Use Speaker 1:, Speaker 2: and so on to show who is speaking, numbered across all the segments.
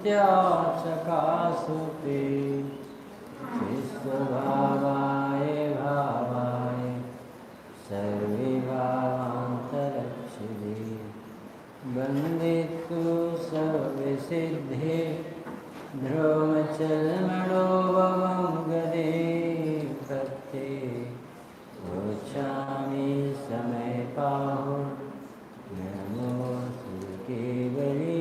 Speaker 1: नित्याचकासुते स्वभावाय भावाय सर्वे भावान्तरक्षिते वन्दे तु सर्वसिद्धे ध्रुवचर्मणोभवं गदे भक्ते रोचामि समयपाहु नमोऽस्तु केवली।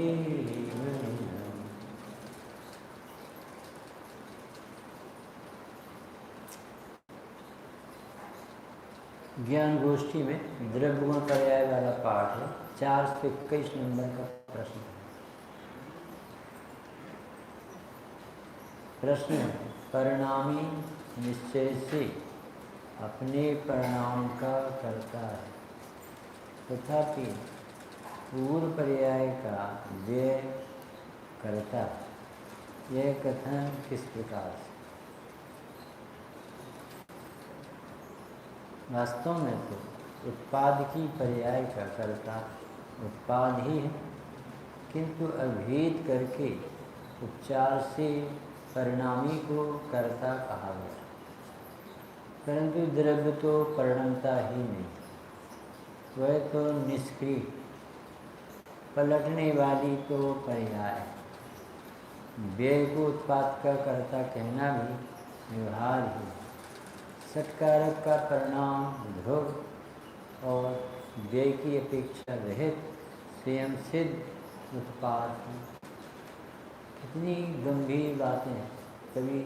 Speaker 1: ज्ञान गोष्ठी में द्रव्य गुण पर्याय वाला पाठ है। 421 नंबर का प्रश्न। प्रश्न है, परिणामी निश्चय से अपने परिणाम का करता है, तथापि पूर्व पर्याय का व्यय करता है। यह कथन किस प्रकार से? वास्तव में तो उत्पाद की पर्याय का कर्ता उत्पाद ही है, किंतु अभेद करके उपचार से परिणामी को कर्ता कहा गया। परंतु द्रव्य तो परिणमता ही नहीं, वह तो निष्क्रिय पलटने वाली तो पर्याय। व्यय को उत्पाद का कर्ता कहना भी व्यवहार ही। सत्कारक का परिणाम ध्रुव और व्यय की अपेक्षा रहित स्वयं सिद्ध उत्पाद है। कितनी गंभीर बातें हैं, कभी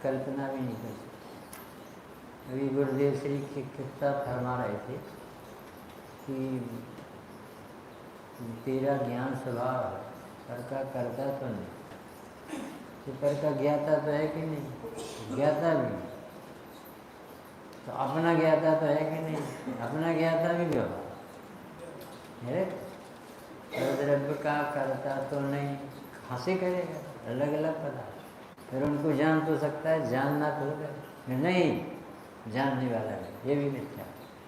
Speaker 1: कल्पना भी नहीं कर सकते। अभी गुरुदेव श्री की कितना फरमा रहे थे कि तेरा ज्ञान स्वभाव है, पर का करता तो नहीं। तो पर का ज्ञाता तो है कि नहीं? ज्ञाता भी, तो अपना ज्ञाता तो है कि नहीं? अपना ज्ञाता भी व्यवहार है। द्रव्य का करता तो नहीं, कहाँ से करेगा? अलग अलग पदार्थ, फिर उनको जान तो सकता है, जानना तो नहीं, जानने वाला है, ये भी मिथ्या।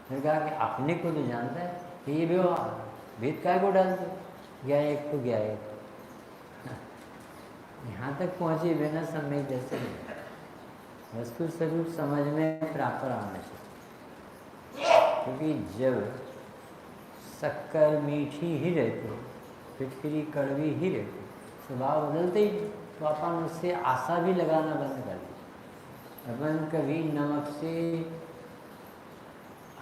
Speaker 1: फिर कहा कि अपने को तो जानता है, कि ये व्यवहार भेद काय को डाल दो, गया एक तो गया एक। यहाँ तक पहुँचे बिना समय जैसे नहीं, वस्तु स्वरूप समझ में प्रॉपर आना चाहिए। क्योंकि जब शक्कर मीठी ही रहती, फिटकरी कड़वी ही रहती, स्वभाव बदलते ही, तो अपन उससे आशा भी लगाना बंद कर दें। अपन कभी नमक से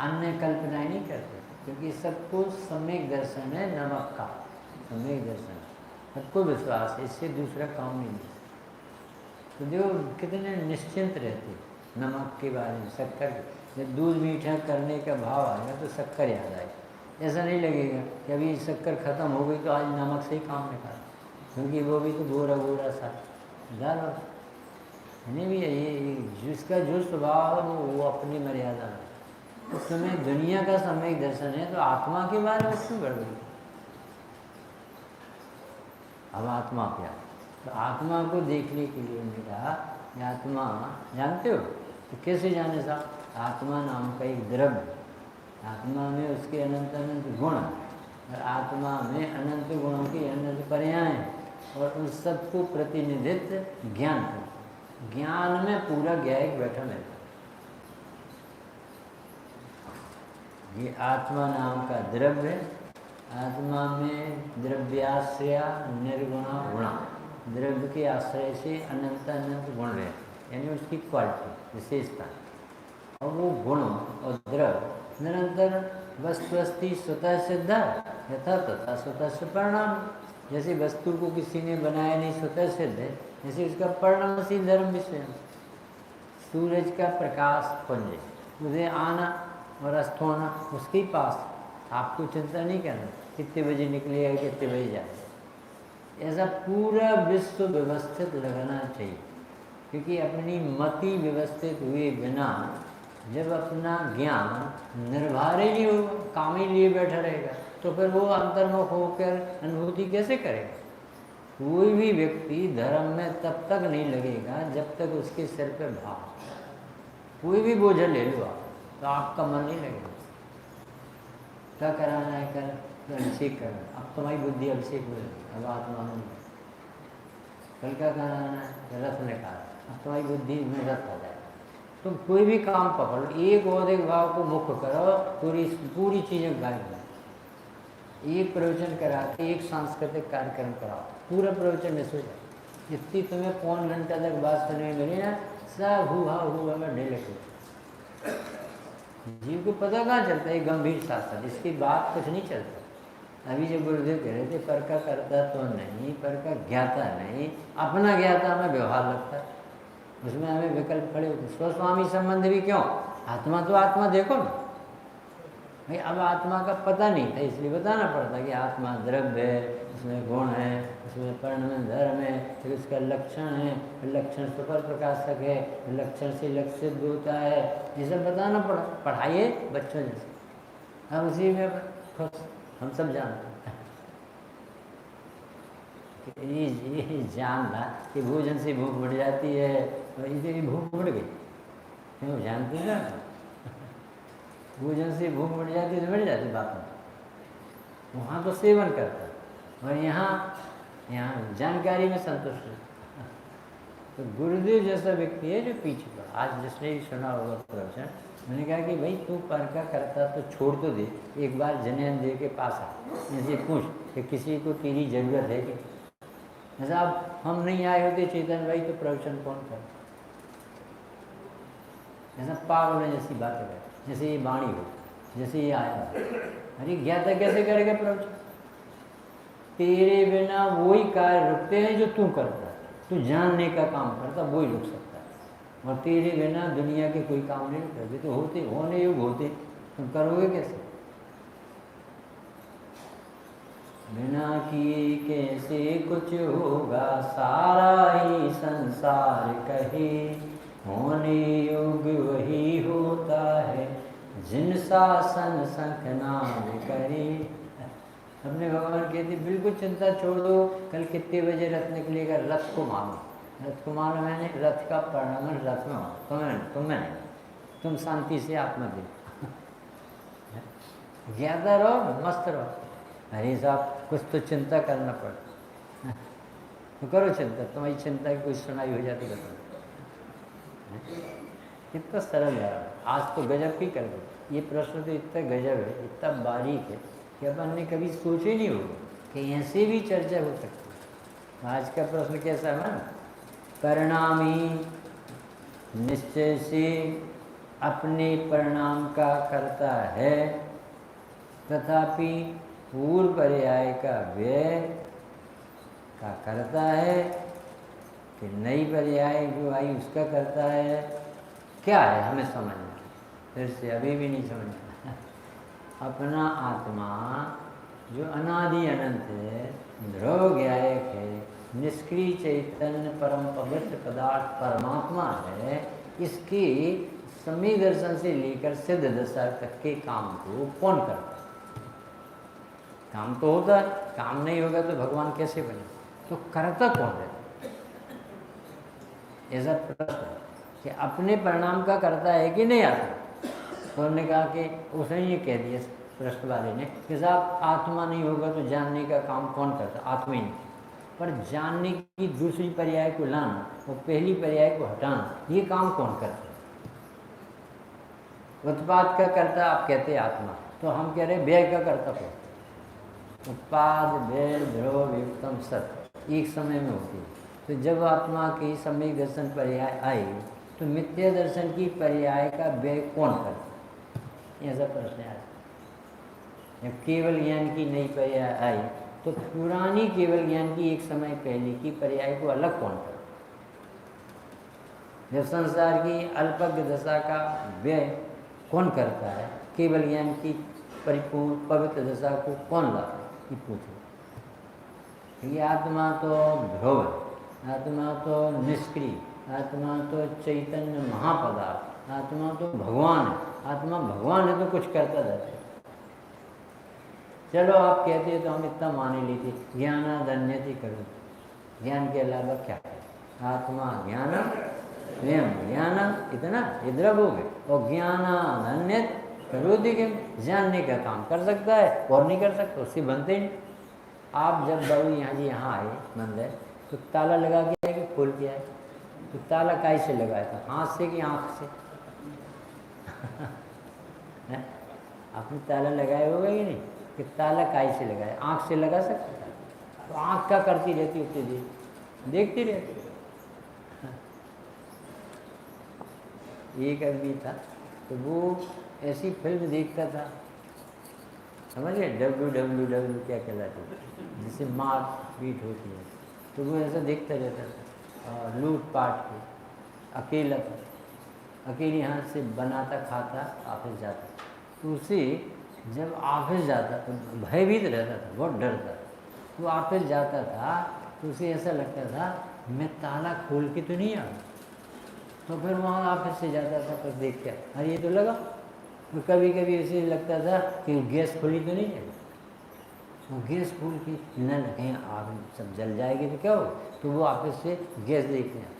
Speaker 1: अन्य कल्पना नहीं करते, क्योंकि सबको सम्यक दर्शन है नमक का, सम्यक दर्शन सबको विश्वास है, इससे दूसरा काम नहीं है। तो जो कितने निश्चिंत रहते नमक के बारे में, शक्कर। जब दूध मीठा करने का भाव आएगा तो शक्कर याद आएगा। ऐसा नहीं लगेगा कि अभी शक्कर ख़त्म हो गई तो आज नमक से ही काम निकाल, क्योंकि वो भी तो गोरा गोरा सा डालो। नहीं भी ये जिसका जो स्वभाव है वो अपनी मर्यादा में। उस समय दुनिया का सम्यक दर्शन है, तो आत्मा के बारे में क्यों बढ़ गई? अब आत्मा क्या? तो आत्मा को देखने के लिए उन्होंने कहा, आत्मा जानते हो तो कैसे जाने साहब? आत्मा नाम का एक द्रव्य, आत्मा में उसके अनंत अनंत गुण, और आत्मा में अनंत गुणों के अनंत पर्याय, और उन सबको प्रतिनिधित्व ज्ञान कर। ज्ञान में पूरा ज्ञायक बैठा रहता। ये आत्मा नाम का द्रव्य है। आत्मा में द्रव्याश्रय निर्गुणा गुणा, द्रव्य के आश्रय से अनंत अनंत गुण रहते, यानी उसकी क्वालिटी विशेषता। और वो गुण और द्रव्य निरंतर वस्तुस्ति स्वतः सिद्ध यथा तथा स्वतः से परिणाम। जैसे वस्तु को किसी ने बनाया नहीं, स्वतः सिद्ध है, जैसे उसका परिणामशील धर्म विषय। सूरज का प्रकाश पुंज, उदय आना और अस्त होना उसके पास, आपको चिंता नहीं करना कितने बजे निकलेगा, कितने बजे जाएगा। ऐसा पूरा विश्व व्यवस्थित लगना चाहिए, क्योंकि अपनी मति व्यवस्थित हुए बिना जब अपना ज्ञान निर्भर ही नहीं होगा, काम ही लिए बैठा रहेगा, तो फिर वो अंतर्मुख होकर अनुभूति कैसे करेगा? कोई भी व्यक्ति धर्म में तब तक नहीं लगेगा जब तक उसके सिर पे भाव। कोई भी बोझ ले लो आप, तो आपका मन नहीं लगेगा। क्या कराना है कर, तो अभिषेक करना। अब तुम्हारी बुद्धि अभिषेक हो जाएगी, अब आत्मा नहीं। कल का खाना है रथ ने कहा, अब तुम्हारी बुद्धि में रथ आ जाएगा। तुम कोई भी काम पकड़ो, एक औदिक भाव को मुख्य करो, पूरी चीज़ें गायब है। एक प्रवचन करा के एक सांस्कृतिक कार्यक्रम कराओ, पूरा प्रवचन में सो जाए। जितनी तुम्हें 5 घंटा तक बात सुनने में मिली ना, सब हुआ में ढेले को जीव को पता कहाँ चलता है गंभीर शास्त्र, इसकी बात कुछ नहीं चलता। अभी जो गुरुदेव कह रहे थे, पर का करता तो नहीं, पर का ज्ञाता नहीं, अपना ज्ञाता में व्यवहार लगता है, उसमें हमें विकल्प खड़े होते। स्वस्वामी संबंध भी क्यों, आत्मा तो आत्मा देखो ना भाई। अब आत्मा का पता नहीं था, इसलिए बताना पड़ता कि आत्मा द्रव्य है, उसमें गुण है, उसमें पर्ण में धर्म है, फिर उसका लक्षण है, लक्षण सुपर प्रकाशक है, लक्षण से लक्षित होता है, ये सब बताना पढ़ाइए बच्चों जैसे। अब उसी में खुश हम सब जानते हैं। ये जानना कि भोजन से भूख बढ़ जाती है, तो इसे भूख बढ़ गई, क्यों जानते हैं? भोजन से भूख बढ़ जाती है तो बढ़ जाती बात में, वहाँ तो सेवन करता है, और यहाँ जानकारी में संतुष्ट है। तो गुरुदेव जैसा व्यक्ति है जो पीछे पड़ा। आज जिसने भी सुना होगा प्रवचन, मैंने कहा कि भाई तू पर का करता तो छोड़ तो दे, एक बार जनेन दे के पास आ, इनसे पूछ कि किसी को तेरी जरूरत है कि। जैसा अब हम नहीं आए होते चेतन भाई तो प्रवचन कौन कर, जैसा पागल जैसी बात है, जैसे ये वाणी हो, जैसे ये आया, अरे ज्ञाता कैसे करेगा प्रवचन? तेरे बिना वही कार्य रुकते हैं जो तू करता है, तू जानने का काम करता वही रुक सकता है, और तेरे बिना दुनिया के कोई काम नहीं करते। तो होते होने योग होते, तुम करोगे कैसे? बिना किए कैसे कुछ होगा, सारा ही संसार कहे, होने योग्य वही होता है, जिन शासन संख नाम करे। अपने भगवान कहते बिल्कुल चिंता छोड़ दो, कल कितने बजे रथ निकलेगा, रथ को मानो, रथ को मानो, मैंने रथ का परिणाम रथ में मानो, तुम्हें नहीं, तुम शांति से आत्मा दे ज्यादा रहो, मस्त रहो। अरे साहब कुछ तो चिंता करना पड़ता, तो करो चिंता, तुम्हारी चिंता की कोई सुनाई हो जाती बता। कितना सरल है, आज तो गजब की कर दो। ये प्रश्न तो इतना गजब है, इतना बारीक है कि अपन ने कभी सोचे नहीं होगा कि ऐसे भी चर्चा हो सकती है। आज का प्रश्न कैसा है ना, परिणामी निश्चय से अपने परिणाम का करता है, तथापि पूर्व पर्याय का व्यय का करता है, कि नई पर्याय जो आई उसका करता है। क्या है हमें समझना, फिर से अभी भी नहीं समझना। अपना आत्मा जो अनादि अनंत है, ध्रुव ज्ञायक है, निष्क्रिय चैतन्य परम पवित्र पदार्थ परमात्मा है, इसके समय दर्शन से लेकर सिद्ध दशा तक के काम को कौन करता है? काम तो होता है, काम नहीं होगा तो भगवान कैसे बने? तो करता कौन है? ऐसा प्रश्न कि अपने परिणाम का करता है कि नहीं आता? तो उन्होंने कहा कि उसने ये कह दिया प्रश्न वाले ने कि साहब आत्मा नहीं होगा तो जानने का काम कौन करता? आत्मा ही नहीं। पर जानने की दूसरी पर्याय को लाना और पहली पर्याय को हटाना, ये काम कौन करता? उत्पाद का करता आप कहते हैं आत्मा, तो हम कह रहे व्यय का करता कौन? उत्पाद व्यय ध्रुव युक्तम सत्य एक समय में होती है। तो जब आत्मा की सम्यक दर्शन पर्याय आई तो मिथ्या दर्शन की पर्याय का व्यय कौन करता? ऐसा प्रश्न आया। जब केवल ज्ञान की नई पर्याय आई तो पुरानी केवल ज्ञान की एक समय पहले की पर्याय को अलग कौन करता? जब संसार की अल्पज्ञ दशा का व्यय कौन करता है, केवल ज्ञान की परिपूर्ण पवित्र दशा को कौन लाता है? ये पूछो। ये आत्मा तो ध्रुव है, आत्मा तो निष्क्रिय, आत्मा तो चैतन्य महापदार्थ, आत्मा तो भगवान है। आत्मा भगवान है तो कुछ करता रहता है। चलो आप कहते हैं तो हम इतना मान ही लेते, ज्ञानादन्यति करो, ज्ञान के अलावा क्या है? आत्मा ज्ञान स्वयं ज्ञान, इतना ये द्रव हो गए, और ज्ञानादन्यत करोति के जानने का काम कर सकता है और नहीं कर सकता, उससे बनते ही। आप जब बाबू यहाँ आए मंदिर तो ताला लगा के है कि खोल के है? तो ताला काहे से लगाया था, हाथ से कि आँख से? आपने ताला लगाया होगा कि नहीं, कि ताला काहे से लगाया, आँख से लगा सकता था? तो आँख क्या करती रहती उतनी देर, देखती रहती। एक आदमी था तो वो ऐसी फिल्म देखता था, समझ गए, WWW क्या कहलाती है, जिससे मार पीट होती है, तो वो ऐसा देखता रहता था और लूट पाट के, अकेला था, अकेले हाथ से बनाता खाता ऑफिस जाता। तो उसे जब ऑफिस जाता तो भयभीत रहता था, बहुत डरता। तो ऑफिस जाता था तो उसे ऐसा लगता था मैं ताला खोल के तो नहीं आऊँ। तो फिर वहाँ ऑफिस से जाता था तो देख के अरे ये तो लगा। तो कभी कभी उसे लगता था कि गैस खुली तो नहीं है, वो गैस खोल के न कहीं आग सब जल जाएगी तो क्या हो। तो वो ऑफिस से गैस देखते हैं।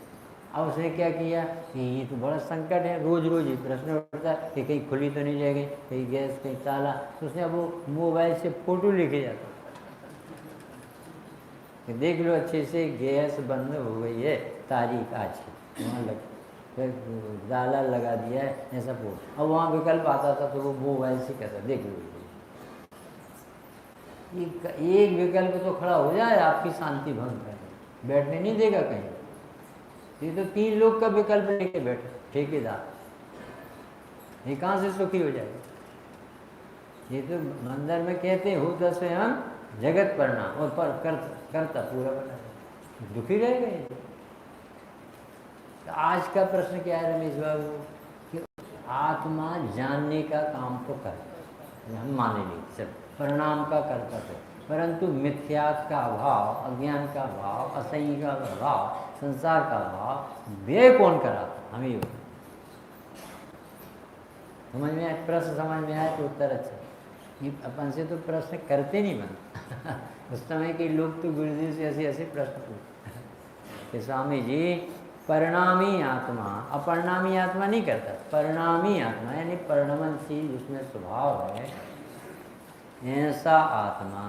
Speaker 1: अब उसने क्या किया कि ये तो बड़ा संकट है, रोज़ रोज़ ये प्रश्न उठता है कि कहीं खुली तो नहीं जाएगी, कहीं गैस कहीं ताला। तो उसने वो मोबाइल से फ़ोटो लेके जाता कि देख लो अच्छे से गैस बंद हो गई है, तारीख आज की, वहाँ लग फिर ताला लगा दिया है, ऐसा बोल। अब वहाँ विकल्प आता था तो वो मोबाइल से कहता देख लो। एक विकल्प तो खड़ा हो जाए आपकी शांति भंग करे, बैठने नहीं देगा कहीं। ये तो 3 लोग का विकल्प लेके बैठे ठेकेदार, ये कहाँ से सुखी हो जाएगा। ये तो मंदिर में कहते हो तो स्वयं जगत प्रणाम और पर करता पूरा बना, दुखी रहेगा ये। तो आज का प्रश्न क्या है रमेश बाबू, कि आत्मा जानने का काम तो करे, हम माने नहीं सब परिणाम का करता है, परंतु मिथ्यात का अभाव, अज्ञान का अभाव, असह्य का अभाव, संसार का अभाव व्यय कौन कराता, हमें ये समझ में आए। प्रश्न समझ में आए तो उत्तर अच्छा। ये अपन से तो प्रश्न करते नहीं मन उस समय के लोग तो गुरुजी से ऐसे ऐसे प्रश्न पूछते स्वामी जी परिणामी आत्मा, अपरिणामी आत्मा नहीं करता, परिणामी आत्मा यानी परिणमनशील जिसमें स्वभाव है, ऐसा आत्मा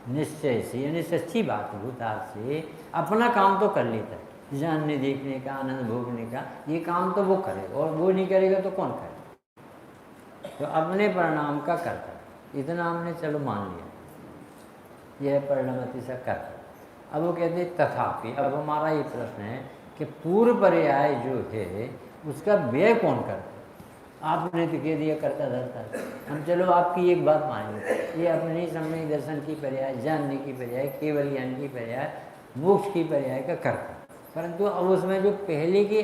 Speaker 1: निश्चय से यानी सच्ची बात भूतार्थ से अपना काम तो कर लेता है, जानने देखने का आनंद भोगने का ये काम तो वो करे, और वो नहीं करेगा तो कौन करे। तो अपने परिणाम का करता, इतना हमने चलो मान लिया, यह परिणमति से करता। अब वो कहते हैं तथापि, अब हमारा ये प्रश्न है कि पूर्व पर्याय जो है उसका व्यय कौन करता। आपने तो कह दिया करता धरता है, हम चलो आपकी एक बात मानेंगे, ये अपने समय दर्शन की पर्याय, जानने की पर्याय, केवल ज्ञान की पर्याय, मोक्ष की पर्याय का करता। परंतु अब उसमें जो पहले की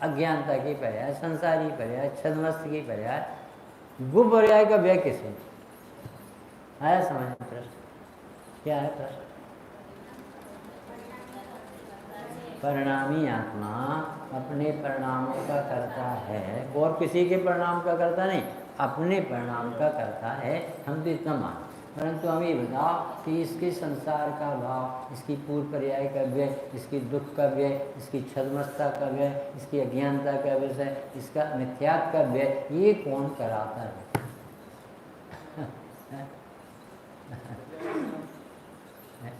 Speaker 1: अज्ञानता की पर्याय, संसारी पर्याय, छद्मस्त की पर्याय, वो पर्याय का व्यय किसने आया समझ में प्रश्न क्या है प्रश्न। परिणामी आत्मा अपने परिणामों का करता है, और किसी के परिणाम का करता नहीं, अपने परिणाम का करता है, हम तो इतना मान। परंतु हम ये बताओ कि इसके संसार का भाव, इसकी पूर्व पर्याय का व्यय, इसकी दुख का व्यय, इसकी छद्मस्ता का व्यय, इसकी अज्ञानता का विषय, इसका मिथ्यात्व का व्यय, ये कौन कराता है।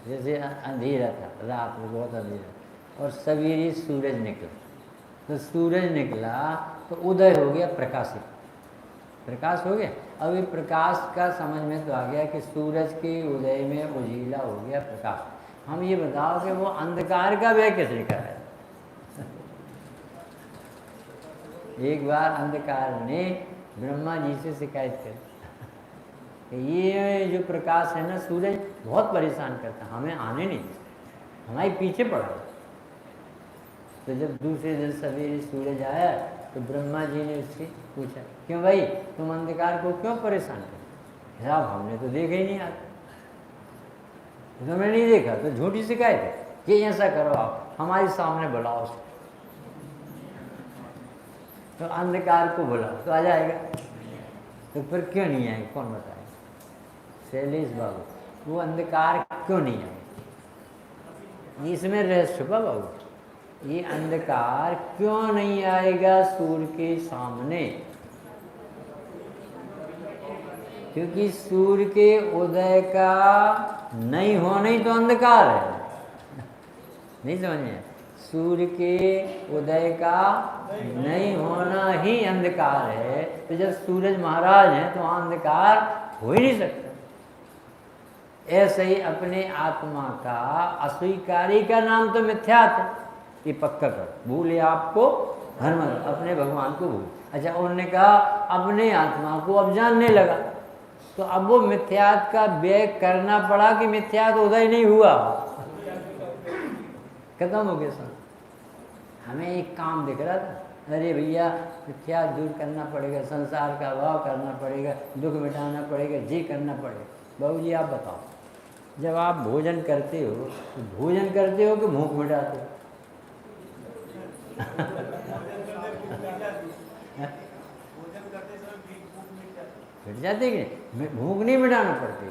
Speaker 1: जैसे अंधेरा था, रात में बहुत अंधेरा और सवेरे सूरज निकला, तो सूरज निकला तो उदय हो गया, प्रकाशित प्रकाश हो गया। अब ये प्रकाश का समझ में तो आ गया कि सूरज के उदय में उजीला हो गया प्रकाश। हम ये बताओ कि वो अंधकार का व्यय किसने कराया। एक बार अंधकार ने ब्रह्मा जी से शिकायत करी कि ये जो प्रकाश है ना, सूरज बहुत परेशान करता, हमें आने नहीं, हमारे पीछे पड़ा। तो जब दूसरे दिन सवेरे सूरज आया तो ब्रह्मा जी ने उससे पूछा क्यों भाई तुम अंधकार को क्यों परेशान कर। साहब हमने तो देखा ही नहीं, आता तुमने नहीं देखा तो झूठी शिकायत है कि ऐसा करो आप हमारे सामने बुलाओ उसको, तो अंधकार को बुलाओ तो आ जाएगा। तो फिर क्यों नहीं आए कौन बताए, शैलेश बाबू वो अंधकार क्यों नहीं आए, इसमें रहस्य छुपा बाबू। ये अंधकार क्यों नहीं आएगा सूर्य के सामने, क्योंकि सूर्य के उदय का नहीं होना ही तो अंधकार है। नहीं समझ में? सूर्य के उदय का नहीं होना ही अंधकार है। तो जब सूरज महाराज हैं तो अंधकार हो ही नहीं सकता। ऐसे ही अपने आत्मा का अस्वीकारी का नाम तो मिथ्यात है, ये पक्का कर। भूले आपको धर्म, अपने भगवान को भूल। अच्छा, उन्होंने कहा अपने आत्मा को अब जानने लगा, तो अब वो मिथ्यात का व्यय करना पड़ा कि मिथ्यात उदय नहीं हुआ, खत्म हो गया सब। हमें एक काम दिख रहा था, अरे भैया मिथ्यात दूर करना पड़ेगा, संसार का अभाव करना पड़ेगा, दुख मिटाना पड़ेगा, जी करना पड़ेगा। बाबू जी आप बताओ, जब आप भोजन करते हो तो भोजन करते हो कि भूख मिटाते हो? मिट जाते कि भूख नहीं मिटाना पड़ती,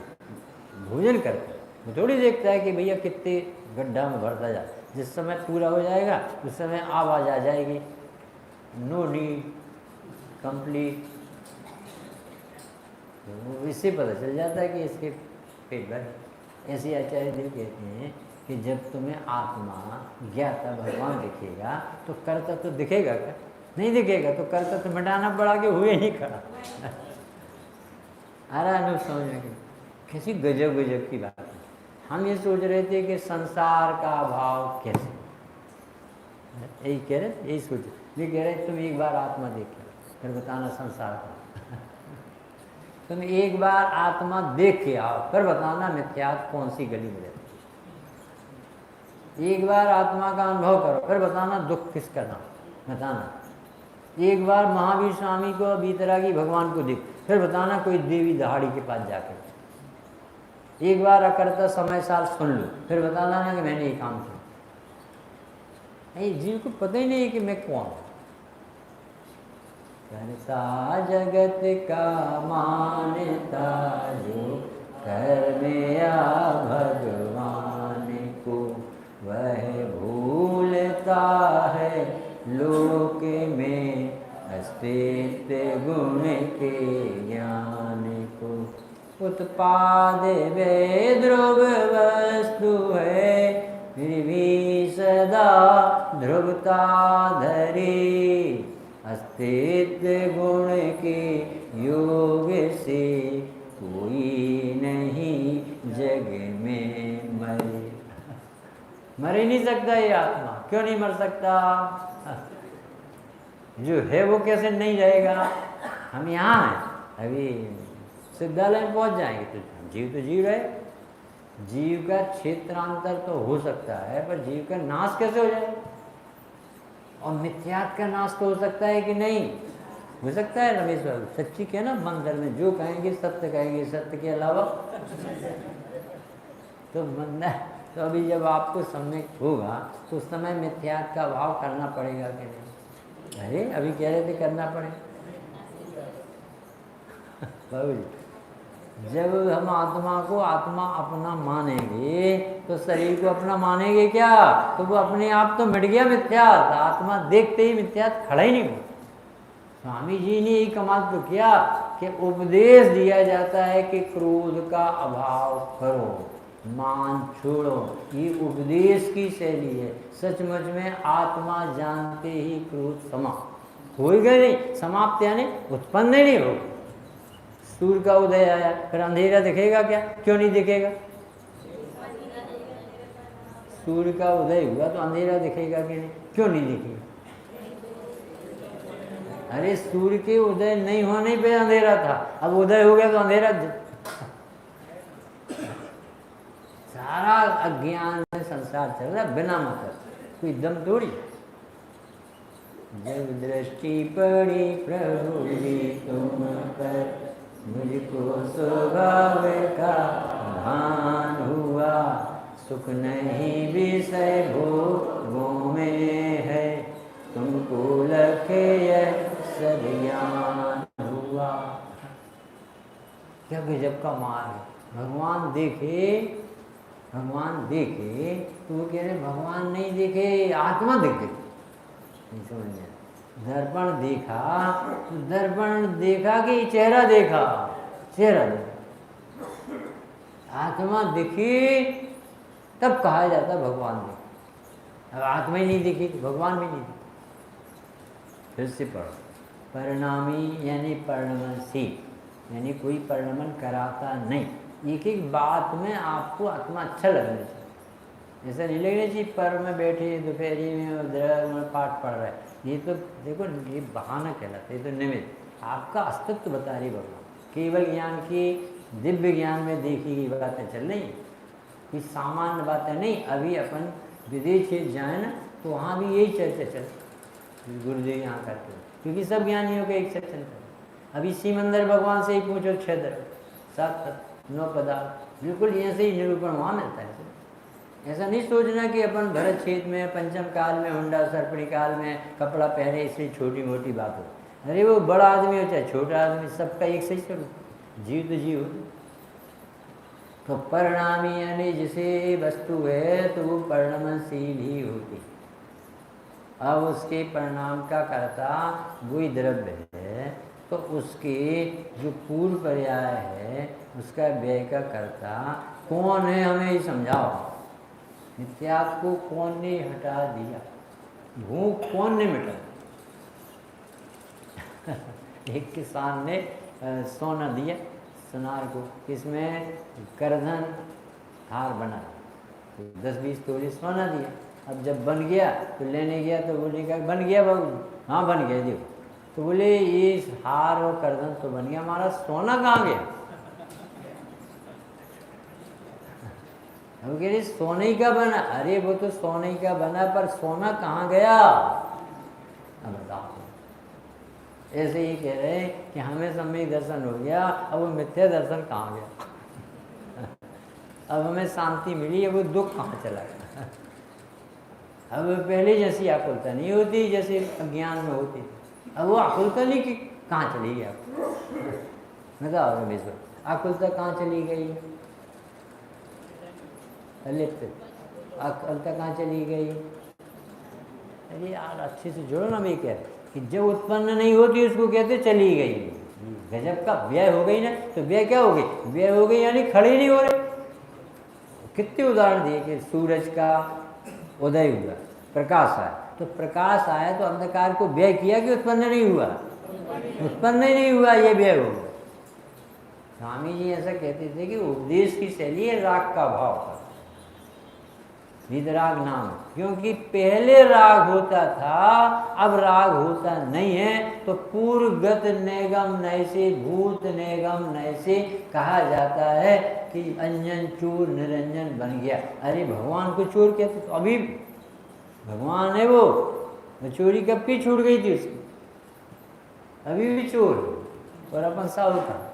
Speaker 1: भोजन करते वो थोड़ी देखता है कि भैया कितने गड्ढा में भरता जा। जिस समय पूरा हो जाएगा उस समय आवाज़ आ जाएगी, नो नीड, कंप्लीट। तो इससे पता चल जाता है कि इसके पेट भर। ऐसे आचार्य देव कहते हैं कि जब तुम्हें आत्मा ज्ञाता भगवान दिखेगा तो कर्ता तो दिखेगा क्या? नहीं दिखेगा, तो कर्ता तो मिटाना पड़ा कि हुए नहीं खड़ा। आराम समझ में कैसी गजब गजब की बात है। हम ये सोच रहे थे कि संसार का अभाव कैसे, यही कह रहे, यही सोच, ये कह रहे तुम एक बार आत्मा देख लो फिर बताना संसार का। तुम एक बार आत्मा देख के आओ फिर बताना मिथ्यात कौन सी गली में रहती है। एक बार आत्मा का अनुभव करो फिर बताना दुख किसका नाम बताना। एक बार महावीर स्वामी को, बीतरागी भगवान को देख फिर बताना कोई देवी दहाड़ी के पास जाकर। एक बार अकर्ता समय साल सुन लो फिर बताना ना कि मैंने ये काम किया। नहीं, जीव को पता ही नहीं है कि मैं कौन हूँ। करता जगत का मानता जो कर मेरा भगवान को, वह भूलता है लोक में अस्तित्व गुण के ज्ञान को। उत्पाद वे ध्रुव वस्तु है फिर भी सदा ध्रुवता धरी, अस्तित्व गुण के योग से कोई नहीं जग में मरे। मर ही नहीं सकता ये आत्मा। क्यों नहीं मर सकता? जो है वो कैसे नहीं रहेगा? हम यहाँ हैं, अभी सिद्धालय में पहुँच जाएंगे तो जीव रहे। जीव का क्षेत्रांतर तो हो सकता है पर जीव का नाश कैसे हो जाए? और मिथ्यात का नाश तो हो सकता है कि नहीं? हो सकता है रमेश बाबू, सच्ची क्या ना मंदिर में जो कहेंगे सत्य कहेंगे, सत्य के अलावा तो मंदिर। तो अभी जब आपको सम्यक होगा तो उस समय मिथ्यात का अभाव करना पड़ेगा कि नहीं? अरे अभी कह रहे थे करना पड़ेगा। बाबू जी, जब हम आत्मा को आत्मा अपना मानेंगे तो शरीर को अपना मानेंगे क्या? तो वो अपने आप तो मिट गया मिथ्यात। आत्मा देखते ही मिथ्यात खड़ा ही नहीं हुआ। स्वामी जी ने यही कमाल तो किया कि उपदेश दिया जाता है कि क्रोध का अभाव करो, मान छोड़ो। ये उपदेश की शैली है। सचमुच में आत्मा जानते ही क्रोध समाप्त हो गए नहीं, समाप्त यानी उत्पन्न नहीं हो। सूर्य का उदय आया फिर अंधेरा दिखेगा क्या? क्यों नहीं दिखेगा? सूर्य का उदय हुआ तो अंधेरा दिखेगा कि नहीं? क्यों नहीं दिखेगा? अरे सूर्य के उदय नहीं होने पे अंधेरा था, अब उदय हो गया तो अंधेरा। सारा अज्ञान में संसार चल रहा बिना मतलब, कोई दम थोड़ी। जब दृष्टि पड़ी प्रभु जी तुम पर, मुझको स्वभाव का भान हुआ। सुख नहीं विषय भोगों में है, तुमको लक्ष्य सज्ञान हुआ। क्या गजब का मार है। भगवान देखे तो वो कह रहे भगवान नहीं देखे, आत्मा दिख गई। नहीं समझ में? दर्पण देखा तो दर्पण देखा कि चेहरा देखा? चेहरा देखा। आत्मा दिखी तब कहा जाता भगवान देख। अब आत्मा ही नहीं दिखी तो भगवान भी नहीं दिखे। फिर से पढ़ो, परिणामी यानी परिणमनशील, यानी कोई परिणमन कराता नहीं। एक एक बात में आपको आत्मा अच्छा लगना चाहिए। ऐसा नहीं लगना चाहिए पर में बैठे दोपहरी में द्रव में पाठ पढ़ रहा है, ये तो देखो ये बहाना कहलाता है, ये तो निमित्त। आपका अस्तित्व बता रही भगवान, केवल ज्ञान की दिव्य ज्ञान में देखी गई बातें चल रही हैं, कि सामान्य बातें नहीं। अभी अपन विदेश जाए ना तो वहाँ भी यही चर्चा चलती, गुरुदेव यहाँ करते हैं, क्योंकि सब ज्ञानियों का एक चर्चा चलता है। अभी सिमंदर भगवान से ही पूछो 6 द्रव्य 7 तत्व 9 पदार्थ, बिल्कुल ऐसे ही निरूपण वहाँ मिलता है। ऐसा नहीं सोचना कि अपन भरत क्षेत्र में पंचम काल में हुंडा सर्पणी काल में कपड़ा पहने इसलिए छोटी मोटी बात हो। अरे वो बड़ा आदमी हो चाहे छोटा आदमी, सबका एक सही स्वरूप, जीव तो जीव। तो परिणामी यानी जिसे वस्तु है तो वो परिणमनशील ही होती। अब उसके परिणाम का कर्ता वही द्रव्य है, तो उसके जो पूर्व पर्याय है उसका व्यय का कर्ता कौन है, हमें ही समझाओ। नित्यात्व को कौन ने हटा दिया, भूख कौन ने मिटा। एक किसान ने सोना दिया सुनार को, इसमें करधन हार बना, 10-20 तोले सोना दिया। अब जब बन गया तो लेने गया तो बोले क्या बन गया बाबू? हाँ बन गया देखो। तो बोले ये हार और करधन तो बन गया, हमारा सोना कहाँ गया? अब कह रही सोने का बना। अरे वो तो सोने का बना, पर सोना कहाँ गया? अब बताओ। ऐसे ही कह रहे हैं कि हमें सम्यक दर्शन हो गया, अब वो मिथ्या दर्शन कहाँ गया? अब हमें शांति मिली, अब वो दुख कहाँ चला गया? अब पहले जैसी आकुलता नहीं होती जैसे अज्ञान में होती, अब वो आकुलता नहीं कि कहाँ चली गई? बताओ रमेश भाई, आकुलता कहाँ चली गई? आकुलता कहाँ चली गई? अरे यार अच्छे से जोड़ो ना। मैं कह रहा कि जब उत्पन्न नहीं होती उसको कहते चली गई। गजब का व्यय हो गई ना, तो व्यय क्या हो गई? व्यय हो गई यानी खड़े नहीं हो रहे। कितने उदाहरण दिए कि सूरज का उदय हुआ, प्रकाश आया, तो प्रकाश आया तो अंधकार को व्यय किया कि उत्पन्न नहीं हुआ? उत्पन्न ही नहीं हुआ, ये व्यय हो गया। स्वामी जी ऐसा कहते थे कि उपदेश की शैली है राग का भाव का, वितराग नाम, क्योंकि पहले राग होता था अब राग होता नहीं है। तो पूर्वगत नेगम नैसे भूत नेगम नैसे कहा जाता है कि अंजन चूर निरंजन बन गया। अरे भगवान को चोर कहते तो अभी भगवान है वो चोरी कब की छूट गई थी उसकी, अभी भी चोर और अपन साहु था।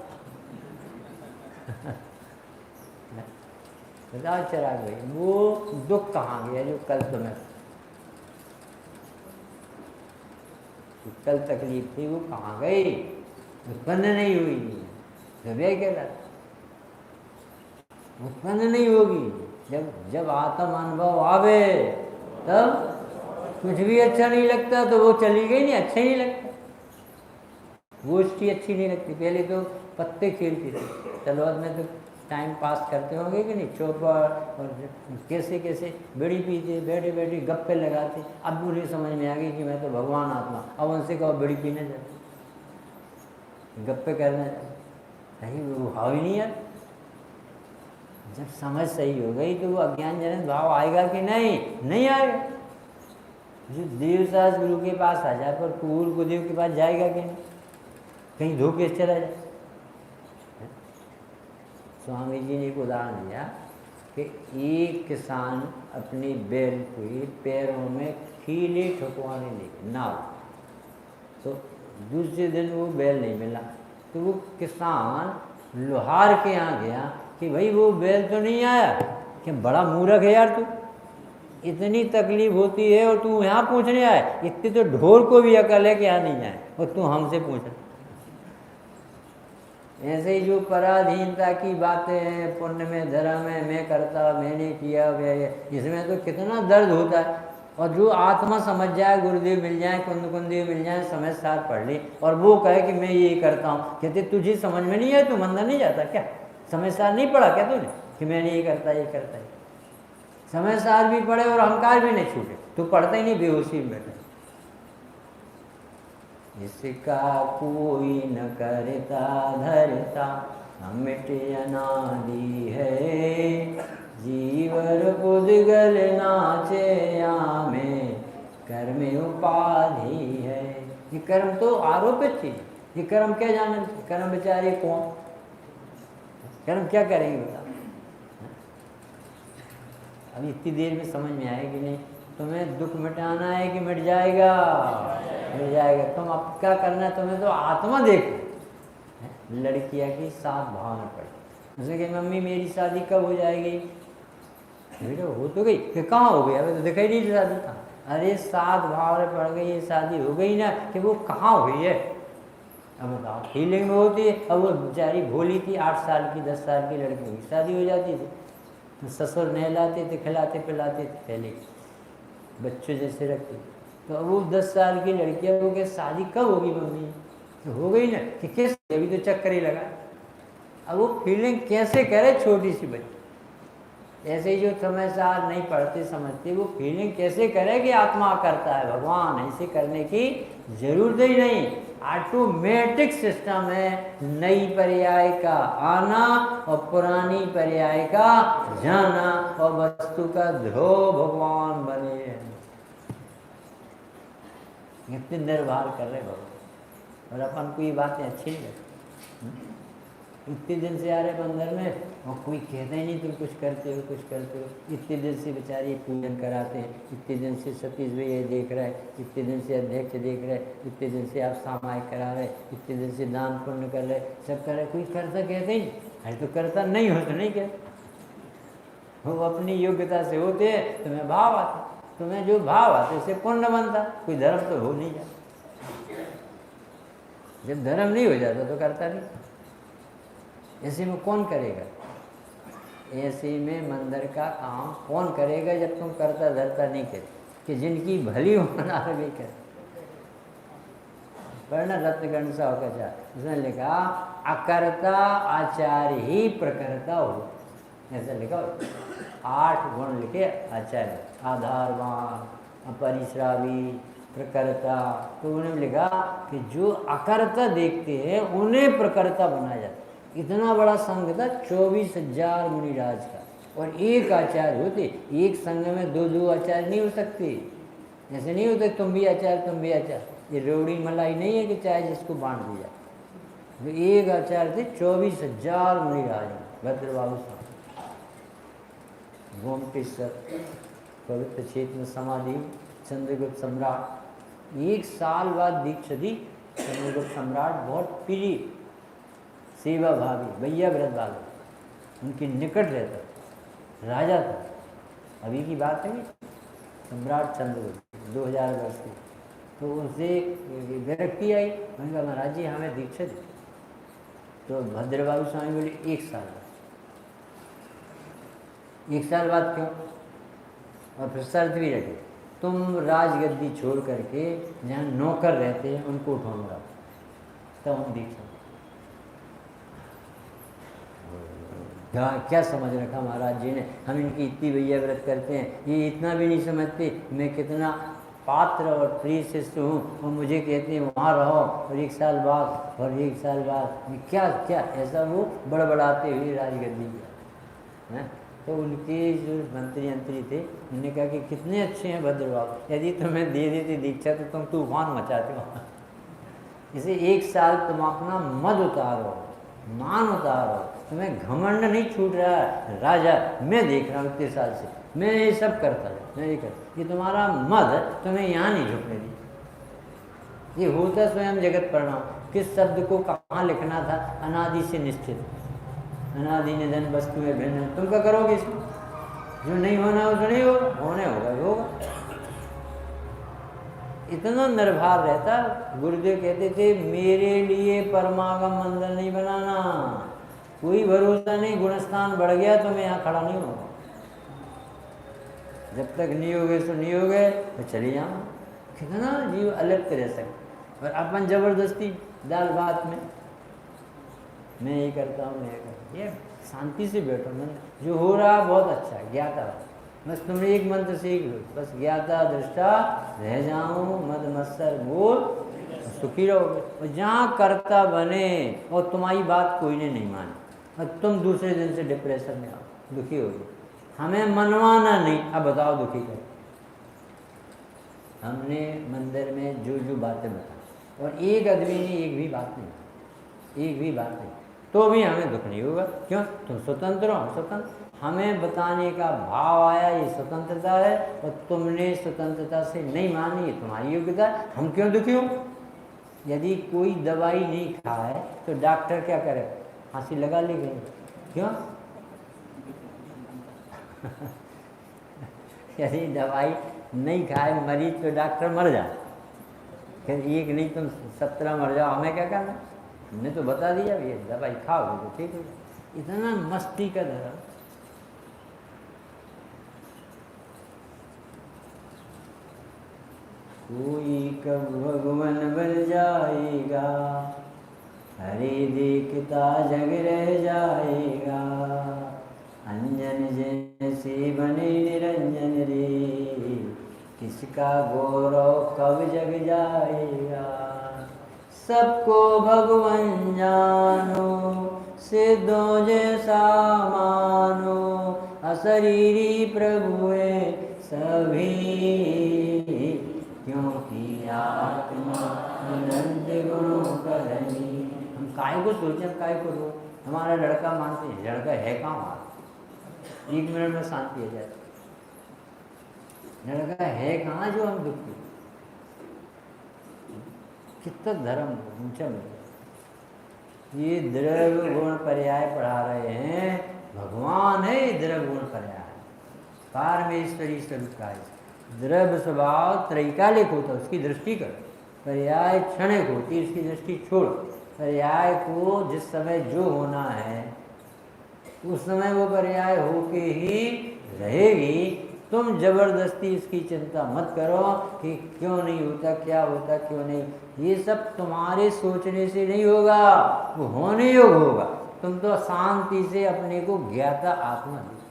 Speaker 1: बताओ चिराग भाई, वो दुख कहाँ गया जो कल तुम्हें कल तकलीफ थी, वो कहाँ गई? उत्पन्न नहीं हुई। हृदय कहलाता, उत्पन्न नहीं होगी। जब आत्म अनुभव आवे तब कुछ भी अच्छा नहीं लगता, तो वो चली गई नहीं, अच्छा ही नहीं लगता। गोष्ठी अच्छी नहीं लगती। पहले तो पत्ते खेलती थी तलवार में, तो टाइम पास करते होंगे कि नहीं, चौपड़ और कैसे कैसे बीड़ी पीते, बैठे बैठे गप्पे लगाते। अब मुझे समझ में आ गई कि मैं तो भगवान आत्मा, अब उनसे कहो बीड़ी पीने जाते, गप्पे करने जाते, कहीं वो भाव ही नहीं है। जब समझ सही हो गई तो वो अज्ञान जनित भाव आएगा कि नहीं? नहीं आएगा। जो देवदास गुरु के पास आ जाए पर कुबूर गुरुदेव के पास जाएगा कि नहीं? कहीं धोखे चला जाए। स्वामी जी ने एक उदाहरण दिया कि एक किसान अपनी बैल को पैरों में कीले ठुकवाने लगे नाव, तो दूसरे दिन वो बैल नहीं मिला। तो वो किसान लोहार के यहाँ गया कि भाई वो बैल तो नहीं आया। कि बड़ा मूर्ख है यार तू, इतनी तकलीफ होती है और तू यहाँ पूछने आए? इतनी तो ढोर को भी अकल है कि यहाँ नहीं आए और तू हमसे पूछ। ऐसे ही जो पराधीनता की बातें हैं, पुण्य में धर्म है, मैं करता मैंने किया वे, इसमें तो कितना दर्द होता है। और जो आत्मा समझ जाए, गुरुदेव मिल जाए, कुंद कुंदेव मिल जाए, समझ साथ पढ़ ले और वो कहे कि मैं ये करता हूँ, कहते तुझे समझ में नहीं है, तू मंदिर नहीं जाता क्या? समझ साथ नहीं पढ़ा क्या तूने कि मैंने ये करता ये करता है? समय सार भी पड़े और अहंकार भी नहीं छूटे, तो पढ़ता ही नहीं, बेहोशी में बैठे। इसका कोई न करता धरता, अमिट अनादि है। जीवर पुद्गल नाचे आमे, कर्म उपाधि है। ये कर्म तो आरोपित थी, ये कर्म क्या जाने, कर्म बेचारे कौन, कर्म क्या करेंगे बता। अब इतनी देर में समझ में आएगी नहीं, तुम्हें दुख मिटाना है कि मिट जाएगा, मिट जाएगा। तुम अब क्या करना है, तुम्हें तो आत्मा देखो। लड़कियां की साथ भावना पड़ी, उसने कही मम्मी मेरी शादी कब हो जाएगी, बेटा हो तो गई, फिर कहाँ हो गई, अभी तो दिखाई नहीं शादी कहाँ। अरे साथ भावना पड़ गई, ये शादी हो गई ना, कि वो कहाँ हुई है। अब बताओ, फीलिंग में होती है। अब वो बेचारी भोली थी, 8 साल की 10 साल की लड़की हुई, शादी हो जाती थी, ससुर नहलाते थे, खिलाते पिलाते थे, पहले बच्चों जैसे रखते। तो अब वो 10 साल की लड़की, अब वो क्या शादी कब होगी मम्मी, तो हो गई ना, कि किस, अभी तो चक्कर ही लगा। अब वो फीलिंग कैसे करे छोटी सी बच्ची, ऐसे ही जो समय सार नहीं पढ़ते समझते, वो फीलिंग कैसे करे कि आत्मा करता है, भगवान, ऐसे करने की जरूरत ही नहीं। ऑटोमेटिक सिस्टम है, नई पर्याय का आना और पुरानी पर्याय का जाना, और वस्तु का ध्रुव भगवान बने हैं। इतने निर्भर कर रहे भगवान, और अपन को ये बातें अच्छी नहीं लगती। इतने दिन से आ रहे मंदिर में, और कोई कहता ही नहीं तुम कुछ करते हो, कुछ करते हो। इतने दिन से बेचारे पूजन कराते हैं, इतने दिन से सतीश भैया देख रहे हैं, इतने दिन से अध्यक्ष देख रहे हैं, इतने दिन से आप सामायिक करा रहे, इतने दिन से दान पुण्य कर रहे, सब कर रहे, कोई करता कहते ही नहीं। अरे तो करता नहीं हो तो नहीं कहते, वो अपनी योग्यता से होते हैं, तुम्हें भाव आता, तुम्हें जो भाव आते उससे पुण्य बनता, कोई धर्म तो हो नहीं जाता। जब धर्म नहीं हो जाता तो करता नहीं। ऐसे में कौन करेगा, ऐसे में मंदिर का काम कौन करेगा जब तुम करता धरता नहीं कर, कि जिनकी भली होना भी कर। पढ़ना रत्नगण सा होकर जा, उसने लिखा अकर्ता आचार्य ही प्रकर्ता हो, ऐसा लिखा। 8 गुण लिखे आचार्य, आधारवान, अपरिश्रावी, प्रकर्ता। तो उन्होंने लिखा कि जो अकर्ता देखते हैं उन्हें प्रकर्ता बनाया जाता। इतना बड़ा संघ था, 24,000 मुनिराज का, और एक आचार्य होते। एक संघ में 2-2 आचार्य नहीं हो सकते, ऐसे नहीं होते तुम भी आचार्य तुम भी आचार्य। ये रोड़ी मलाई नहीं है कि चाहे जिसको बांट दिया। तो एक आचार्य थे, 24,000 मुनिराज, भद्रबाबू स्वामी, गोमटेश्वर पवित्र क्षेत्र में समाधि, चंद्रगुप्त सम्राट। 1 साल बाद दीक्षा दी। चंद्रगुप्त सम्राट बहुत प्रिय सेवा भावी भैया व्रत वाले, उनके निकट रहता, राजा था। अभी की बात है, सम्राट चंद्रगुप्त 2000 वर्ष की। तो उनसे विरक्ति आई, उन्होंने कहा महाराज जी हमें दीक्षा दी। तो भद्रबाबू स्वामी बोले 1 साल बाद। 1 साल बाद क्यों, और फिर शर्त भी रखे, तुम राजगद्दी छोड़ करके जहाँ नौकर रहते हैं उनको उठाऊंगा, तब हम दीक्षा। क्या समझ रखा महाराज जी ने, हम इनकी इतनी भैया व्रत करते हैं, ये इतना भी नहीं समझते मैं कितना पात्र और प्रिय शिष्य हूँ, और मुझे कहते हैं वहाँ रहो, और 1 साल बाद, और 1 साल बाद क्या क्या ऐसा वो बड़बड़ाते हुए राजगद्दी हैं। तो उनके जो मंत्री थे, उन्होंने कहा कि कितने अच्छे हैं भद्रबाबू, यदि तुम्हें दे देते दीक्षा तो तुम तूफान मचाते हो। इसे 1 साल तुम अपना मद उतारो, मान उतारो, तुम्हें घमंड नहीं छूट रहा है। राजा मैं देख रहा हूँ इतने साल से, मैं ये सब करता हूँ, मैं ये करता, ये तुम्हारा मद तुम्हें यहाँ नहीं झुकने दी। ये होता स्वयं जगत परिणाम। किस शब्द को कहाँ लिखना था, अनादि से निश्चित, अनादि निधन वस्तु में भिन्न, तुम क्या करोगे इसमें, जो नहीं होना हो तो नहीं होगा, होने होगा। इतना निर्भर रहता। गुरुदेव कहते थे मेरे लिए परमागम मंदिर नहीं बनाना, कोई भरोसा नहीं, गुणस्थान बढ़ गया तो मैं यहाँ खड़ा नहीं होगा। जब तक नहीं हो गए तो नहीं हो गए, तो चले जाओ। कितना जीव अलिप्त रह सकते, और अपन जबरदस्ती दाल भात में मैं ये करता हूँ, मैं ये करता हूँ। ये शांति से बैठो, मन जो हो रहा बहुत अच्छा है, ज्ञाता बस तुमने एक मंत्र सीख लो, बस ज्ञाता दृष्टा रह जाऊं, मद मत्सर मोर सुखी रहोगे। और जहाँ कर्ता बने और तुम्हारी बात कोई ने नहीं मानी और तुम दूसरे दिन से डिप्रेशन में आओ, दुखी हो गए। हमें मनवाना नहीं, अब बताओ दुखी करो। हमने मंदिर में जो जो बातें बताई और एक आदमी ने एक भी बात नहीं, एक भी बात नहीं, तो भी हमें दुख नहीं होगा। क्यों? तुम स्वतंत्र हो, हम स्वतंत्र। हमें बताने का भाव आया, ये स्वतंत्रता है, और तुमने स्वतंत्रता से नहीं मानी, ये तुम्हारी योग्यता है, हम क्यों दुखी हो? यदि कोई दवाई नहीं खाए तो डॉक्टर क्या करे? फांसी लगा ले गए। क्यों? यदि दवाई नहीं खाए मरीज तो डॉक्टर मर जाए, फिर एक नहीं तुम 17 मर जाओ, हमें क्या करना? हमने तो बता दिया ये दवाई खाओ तो ठीक हो। इतना मस्ती का धर्म। कोई कब भगवान बन जाएगा, हरे देखता जग रह जाएगा, अंजन जैसे बने निरंजन रे, किसका गौरव कब जग जाएगा। सबको भगवान जानो, सिद्धों जैसा मानो, अशरीरी प्रभु है सभी, क्योंकि आत्मा अनंत गुणों का धनी। हम काय को सोचें, हम काय को रो? हमारा लड़का मानते हैं, लड़का है कहाँ वहाँ? 1 मिनट में शांति आ जाए। लड़का है कहाँ जो हम दुखी? कितना धर्म ऊंचा मिल। ये द्रव्य गुण पर्याय पढ़ा रहे हैं, भगवान है द्रव्य गुण पर्याय, पारमेश्वरी स्वरूप का है। द्रव्य स्वभाव त्रैकालिक होता है, उसकी दृष्टि कर। पर्याय क्षणिक होती है, उसकी दृष्टि छोड़। पर्याय को जिस समय जो होना है उस समय वो पर्याय होके ही रहेगी। तुम जबरदस्ती इसकी चिंता मत करो कि क्यों नहीं होता, क्या होता, क्यों नहीं। ये सब तुम्हारे सोचने से नहीं होगा, वो होने योग होगा। तुम तो शांति से अपने को ज्ञाता आत्मा दो।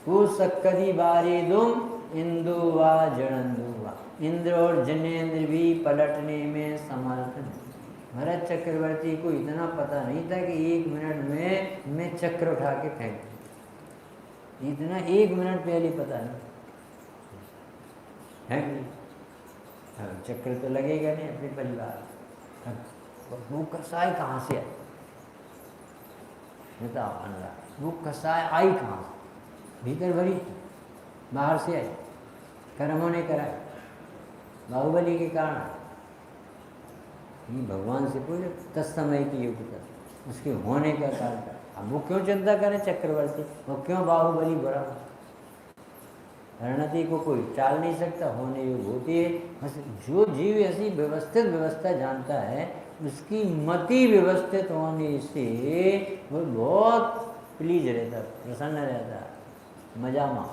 Speaker 1: वो सक्कदी बारे दुम इंदु वा जड़ंदु वा, इंद्र और जनेन्द्र भी पलटने में समर्थ नहीं। भरत चक्रवर्ती को इतना पता नहीं था कि 1 मिनट में मैं चक्र उठा के फेंक दूं, इतना 1 मिनट पहले पता नहीं है कि चक्र तो लगेगा नहीं अपने परिवार। वो कसाई कहाँ से आई? बताओ अनुराग, वो कसाई आई कहाँ से? भीतर भरी, बाहर से आई, कर्मों ने कराए, बाहुबली के कारण। ये भगवान से पूछो तत्समय की योग्यता, उसके होने का कारण। अब वो क्यों चिंता करें चक्रवर्ती, वो क्यों बाहुबली बुरा? रणनीति को कोई टाल नहीं सकता, होने योग होती है। बस जो जीव ऐसी व्यवस्थित व्यवस्था जानता है, उसकी मति व्यवस्थित होने से वो बहुत प्लीज रहता, प्रसन्न रहता, मजा में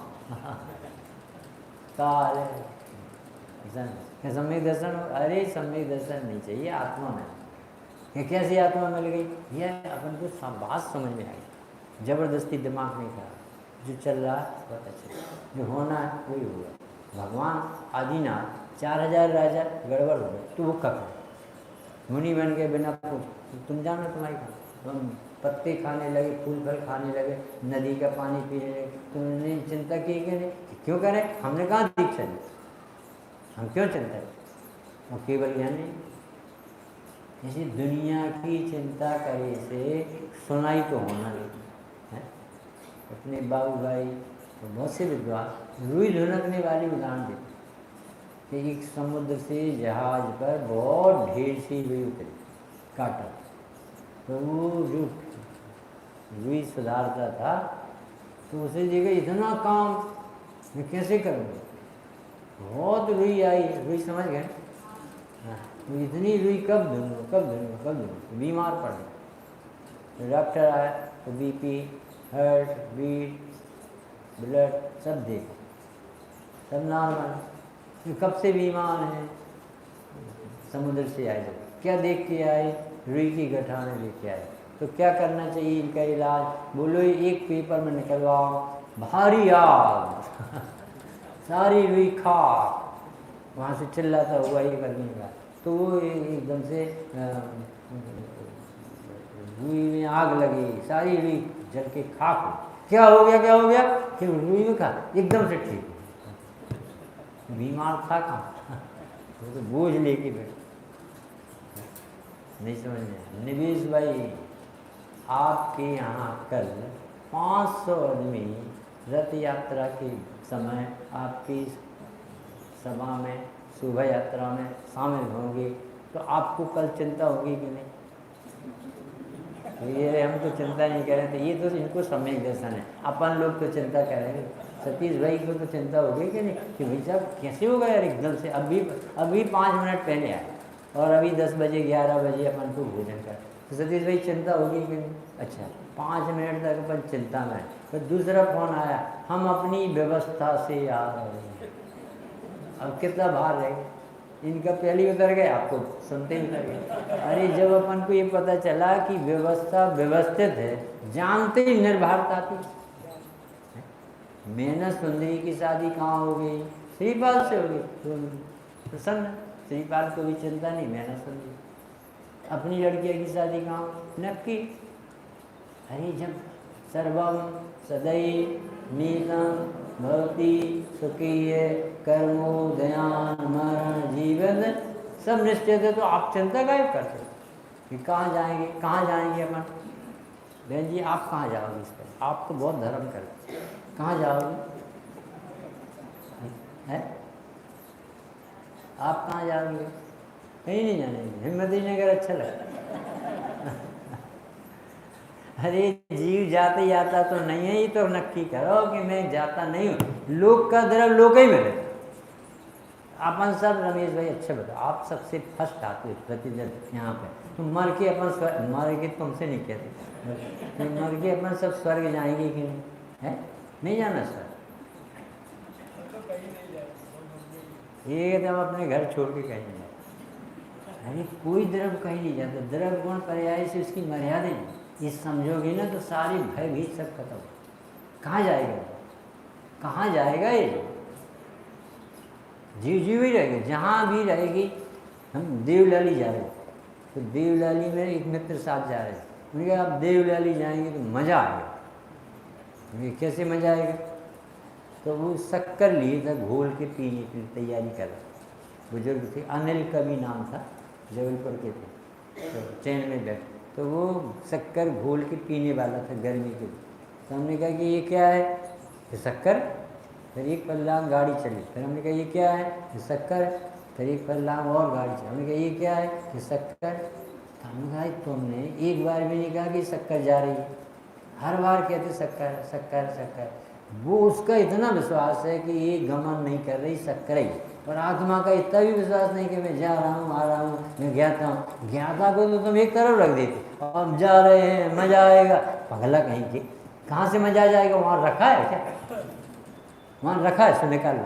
Speaker 1: काल सम्यक दर्शन। अरे सम्यक दर्शन नहीं चाहिए आत्मा में। ये कैसी आत्मा मिल गई? यह अपन को बात समझ में आई, जबरदस्ती दिमाग नहीं खराब। जो चल रहा है बहुत अच्छा, जो होना है वही होगा। भगवान आदिनाथ 4000 राजा गड़बड़ हो गए तो वो कब मुनि बन के बिना पूछ, तुम जानो तुम्हारी तुम पत्ते खाने लगे, फूल फल खाने लगे, नदी का पानी पीने लगे, तुमने चिंता की कि नहीं? क्यों करें? हमने कहाँ दीक्षा दी, हम क्यों चिंता करें? और केवल ज्ञान नहीं, इसी दुनिया की चिंता करे से सुनाई तो होना नहीं है। अपने बाबू भाई तो बहुत से विद्वान रुई धुनकने वाली उदाहरण देते कि एक समुद्र से जहाज पर बहुत ढेर सी रुई उतरी, काटा, तो वो जो रुई सुधारता था तो उसे देखा इतना काम मैं कैसे करूँगा, बहुत रुई आई, रुई समझ गए, तो इतनी रुई कब धुनूँ, कब धुनूँ, कब धुनूँ, बीमार पड़ गए। तो डॉक्टर आया तो बीपी, हार्ट बीट, ब्लड सब देखो, सब नॉर्मल। तो कब से बीमार हैं? समुद्र से आए, जब क्या देख के आए? रुई की गठाने लेके आए। तो क्या करना चाहिए इनका इलाज? बोलो एक पेपर में निकलवाओ, भारी आग सारी रुई खाक, वहाँ से चिल्लाता हुआ ये करने का, तो वो एकदम से रुई में आग लगी, सारी रुई जल के खाक हो। क्या हो गया, क्या हो गया कि रुई में खा एकदम से ठीक हो। बीमार था कहाँ, वो तो बोझ लेके बैठ, नहीं समझ में। निवेश भाई, आपके यहाँ कल 500 आदमी रथ यात्रा के समय आपकी सभा में, शोभा यात्रा में शामिल होंगे, तो आपको कल चिंता होगी कि नहीं? ये हम तो चिंता नहीं कर रहे थे, ये तो इनको समय दर्शन है, अपन लोग तो चिंता कर रहे हैं। सतीश भाई को तो चिंता होगी कि नहीं कि भाई साहब कैसे हो गया यार एकदम से, अभी 5 मिनट पहले आए और अभी 10 बजे 11 बजे अपन को भोजन कर, तो सतीश भाई चिंता होगी कि नहीं? अच्छा, 5 मिनट तक अपन चिंता में, फिर दूसरा फोन आया, हम अपनी व्यवस्था से आ रहे हैं। अब कितना भार रहेगा, इनका पहले उतर गए, आपको सुनते ही उतर गए। अरे जब अपन को ये पता चला कि व्यवस्था व्यवस्थित है, जानते ही निर्भरता थी। मेहनत सुंदरी की शादी कहाँ हो गई? श्रीपाल से हो गई, तो प्रसन्न, श्रीपाल को भी चिंता नहीं, मेहनत सुंदरी। अपनी लड़कियों की शादी कहाँ? नक्की। अरे जब सर्वम सदैव नीतम भवती सुखीय कर्मो दयान मरण जीवन सब निश्चित है, तो आप चिंता गायब करते कि कहाँ जाएंगे, कहाँ जाएंगे अपन? बहन जी आप कहाँ जाओगे? इस पर आप तो बहुत धर्म करते, कहाँ जाओगे? है आप कहाँ जाओगे? कहीं नहीं जाने, हिम्मती नगर अच्छा लगता। अरे जीव जाते जाता तो नहीं है, ये तो नक्की करो कि मैं जाता नहीं हूँ, लोक का द्रव लोक ही मिले। अपन सब रमेश भाई अच्छे बताओ, आप सबसे फर्स्ट आते हो प्रतिदिन यहाँ पे, तो मर के अपन स्वर्ग, मर के तुमसे नहीं कहते, तो मर के अपन सब स्वर्ग जाएंगे कि नहीं? है नहीं जाना सर, एकदम अपने घर छोड़ के कहीं नहीं जाए। अरे कोई द्रव कहीं नहीं जाता, द्रव गुण पर्याय से उसकी मर्यादा नहीं, ये समझोगे ना तो सारी भय भी सब खत्म। कहाँ जाएगा, कहाँ जाएगा? ये जीव जीव ही रहेगा, जहाँ भी रहेगी। हम देवलाली जा रहे, तो देवलाली में एक मित्र साथ जा रहे, उन्होंने कहा आप देवलाली जाएंगे तो मज़ा आएगा। कैसे मज़ा आएगा? तो वो शक्कर लिए था, घोल के पीने की तैयारी कर रहे। बुजुर्ग थे, अनिल का भी नाम था, जबलपुर के थे, तो ट्रेन में बैठे, तो वो शक्कर घोल के पीने वाला था गर्मी के लिए। तो हमने कहा कि ये क्या है? ये शक्कर। फिर एक पल्ला गाड़ी चली, फिर हमने कहा ये क्या है? ये शक्कर। फिर एक पल्ला और गाड़ी चली, हमने कहा ये क्या है? ये शक्कर। हमने कहा तुमने एक बार भी नहीं कहा कि शक्कर जा रही है, हर बार कहते शक्कर शक्कर शक्कर। वो उसका इतना विश्वास है कि ये गमन नहीं कर रही, शक्कर ही। और आत्मा का इतना भी विश्वास नहीं कि मैं जा रहा हूँ, आ रहा हूँ, मैं ज्ञाता हूँ। ज्ञाता को तो तुम एक तरफ रख देते, और हम जा रहे हैं, मजा आएगा। पगला कहीं के, कहाँ से मजा आ जाएगा? वहाँ रखा है क्या? वहाँ रखा है, सो निकाल लो।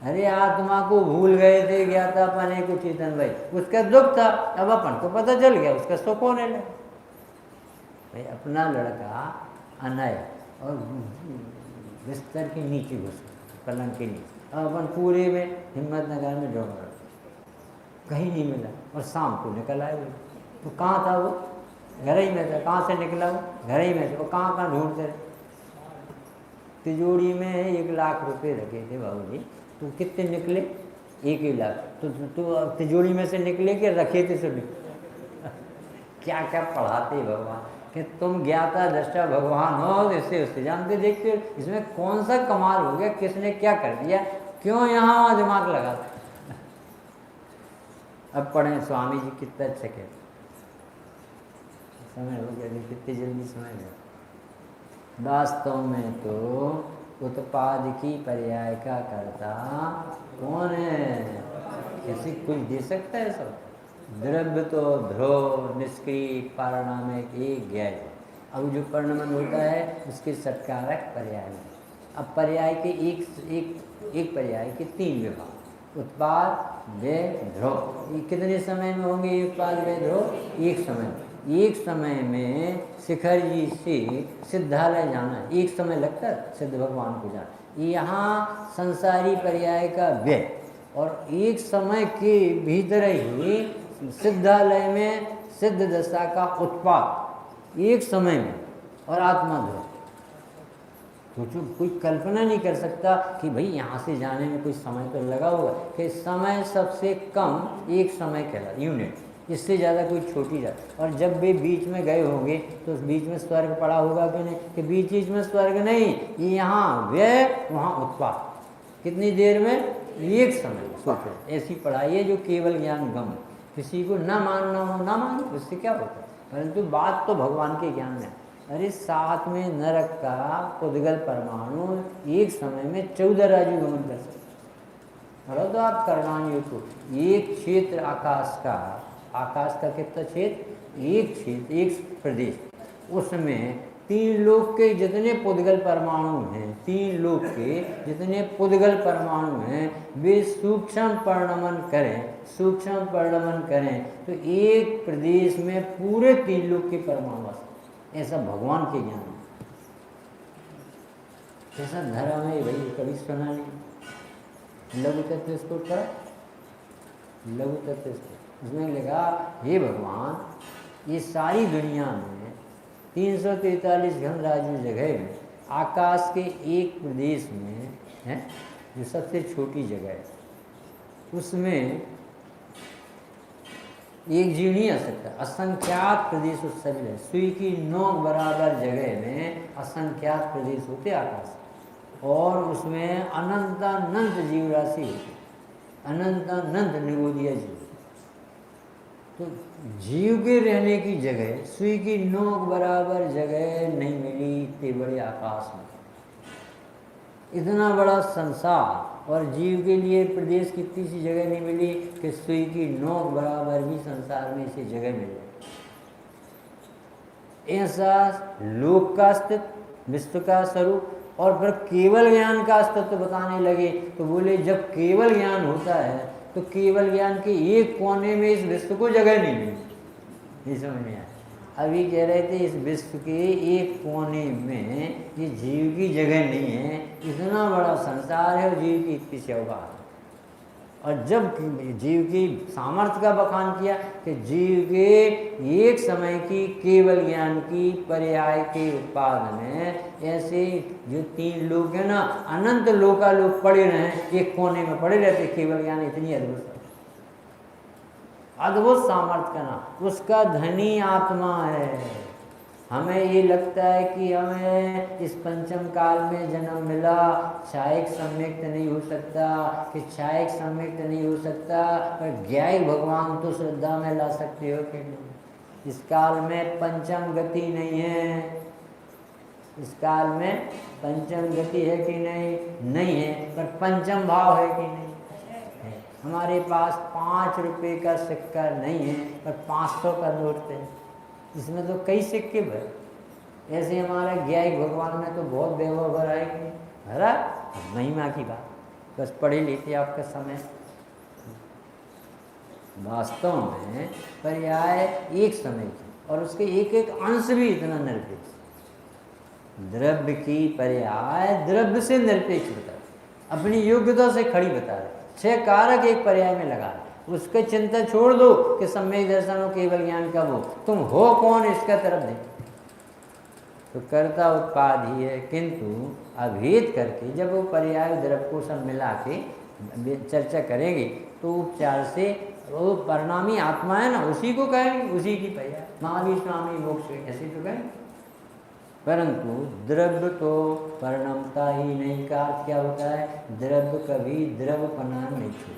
Speaker 1: अरे आत्मा को भूल गए थे, ज्ञाता अपने को चेतन भाई, उसका दुख था, अब अपन को पता चल गया, उसका सुख होने लगा। भाई अपना लड़का अनय और बिस्तर के नीचे घुस, पलंग के नीचे, अब अपन पूरे में हिम्मतनगर में ढूंढ रहे, कहीं नहीं मिला। और शाम को निकल आए, तो कहाँ था वो? घर ही में था। कहाँ से निकला वो? घर ही में से। वो कहाँ कहाँ ढूंढते रहे? तिजोरी में 1 लाख रुपए रखे थे बाबूजी, तो कितने निकले? 1 ही लाख। तो तिजोरी में से निकले कि रखे थे सभी? क्या क्या पढ़ाते भगवान कि तुम ज्ञाता दृष्टा भगवान हो, इससे उससे जानते देखते हो। इसमें कौन सा कमाल हो गया, किसने क्या कर दिया, क्यों यहाँ वहाँ दिमाग लगाते? अब पढ़ें स्वामी जी कितना अच्छा कहते, समय हो गया, कितनी जल्दी समय गया। वास्तव में तो उत्पाद की पर्याय का कर्ता कौन है? किसी कुछ दे सकता है? सब द्रव्य तो ध्रुव निष्क्रिय परिणाम एक ज्ञाय है। अब जो परिणाम होता है उसके सत्कारक पर्याय में। अब पर्याय के एक पर्याय के 3 विभाग, उत्पाद व्यय ध्रुव। ये कितने समय में होंगे ये उत्पाद व्यय ध्रुव? एक समय में। एक समय में शिखर जी से सिद्धालय जाना, एक समय लगता है सिद्ध भगवान को जाना। यहाँ संसारी पर्याय का व्यय और एक समय के भीतर ही सिद्धालय में सिद्ध दशा का उत्पाद एक समय में, और आत्मा ध्रुव। सोचो, कोई कल्पना नहीं कर सकता कि भाई यहाँ से जाने में कोई समय तो लगा होगा, कि समय सबसे कम एक समय कहला यूनिट, इससे ज़्यादा कोई छोटी जाती। और जब भी बीच में गए होंगे तो उस बीच में स्वर्ग पड़ा होगा कि नहीं, कि बीच बीच में स्वर्ग नहीं, यहाँ व्यय वहाँ उत्पाद, कितनी देर में, एक समय। सोचो, ऐसी पढ़ाई है जो केवल ज्ञान गम, किसी को ना मानना हो ना मानो, उससे क्या होता है, परंतु बात तो भगवान के ज्ञान में। अरे साथ में नरक का उद्गल परमाणु एक समय में 14 राज्य गमन कर सकते। और तो आप करवानियों को एक क्षेत्र आकाश का कितना क्षेत्र, एक क्षेत्र, एक प्रदेश, उसमें 3 लोक के जितने पुद्गल परमाणु हैं, 3 लोक के जितने पुद्गल परमाणु हैं, वे सूक्ष्म परिणमन करें तो एक प्रदेश में पूरे 3 लोक के परमाणु, ऐसा भगवान के ज्ञान है। ऐसा धर्म है भाई, कभी सुना नहीं। लघु तत्व इसको पढ़ा, लघु तत्व उसमें लिखा, हे भगवान, ये सारी दुनिया में 343 घन राज्य जगह में आकाश के एक प्रदेश में है, जो सबसे छोटी जगह है, उसमें एक जीव नहीं आ सकता। असंख्यात प्रदेश उस सभी है, सुई की नोक बराबर जगह में असंख्यात प्रदेश होते आकाश, और उसमें अनंत जीव राशि होती, अनंत निगोदिया जीव। तो जीव के रहने की जगह सुई की नोक बराबर जगह नहीं मिली इतने बड़े आकाश में, इतना बड़ा संसार, और जीव के लिए प्रदेश कितनी सी जगह नहीं मिली कि सुई की नोक बराबर भी संसार में इसे जगह मिल जाए। ऐसा लोक का अस्तित्व, विश्व का स्वरूप, और फिर केवल ज्ञान का अस्तित्व बताने लगे तो बोले, जब केवल ज्ञान होता है तो केवल ज्ञान के एक कोने में इस विश्व को जगह नहीं मिली। नहीं समझ में आया? अभी कह रहे थे इस विश्व के एक कोने में ये जीव की जगह नहीं है, इतना बड़ा संसार है और जीव की इतनी सी औकात है। और जब जीव की सामर्थ्य का बखान किया कि जीव के एक समय की केवल ज्ञान की पर्याय के उत्पाद में ऐसे जो 3 लोग हैं ना, अनंत लोकालोक पड़े रहे, एक कोने में पड़े रहते, केवल ज्ञान इतनी अद्भुत सामर्थ्य का नाम, उसका धनी आत्मा है। हमें ये लगता है कि हमें इस पंचम काल में जन्म मिला, क्षायिक सम्यक्त नहीं हो सकता, कि क्षायिक सम्यक्त नहीं हो सकता, पर ज्ञायिक भगवान तो श्रद्धा में ला सकते हो कि नहीं। इस काल में पंचम गति नहीं है, इस काल में पंचम गति है कि नहीं, नहीं है, पर पंचम भाव है कि नहीं। हमारे पास 5 रुपए का सिक्का नहीं है, पर 500 का नोट है, इसमें तो कई सिक्के भरे। ऐसे हमारा ज्ञायिक भगवान में तो बहुत वैभव भरा है कि भरा, महिमा की बात, बस पढ़े लेते आपका समय। वास्तव में पर्याय एक समय की, और उसके एक एक अंश भी इतना निरपेक्ष, द्रव्य की पर्याय द्रव्य से निरपेक्ष बता रहे, अपनी योग्यता से खड़ी बता रहे। 6 कारक एक पर्याय में लगा, उसके चिंता छोड़ दो कि सम्यक दर्शन हो, केवल ज्ञान का हो, तुम हो कौन इसका तरफ नहीं। तो कर्ता उत्पाद ही है, किंतु अभेद करके जब वो पर्याय द्रव्य को सब मिला के चर्चा करेंगे तो उपचार से वो परिणामी आत्मा है ना, उसी को कहेंगे, उसी की पर्याय महावीर स्वामी मोक्ष ऐसे तो कहेंगे। परंतु द्रव्य तो परिणमता ही नहीं का अर्थ क्या होता है, द्रव्य कभी द्रव्यपना नहीं छोड़,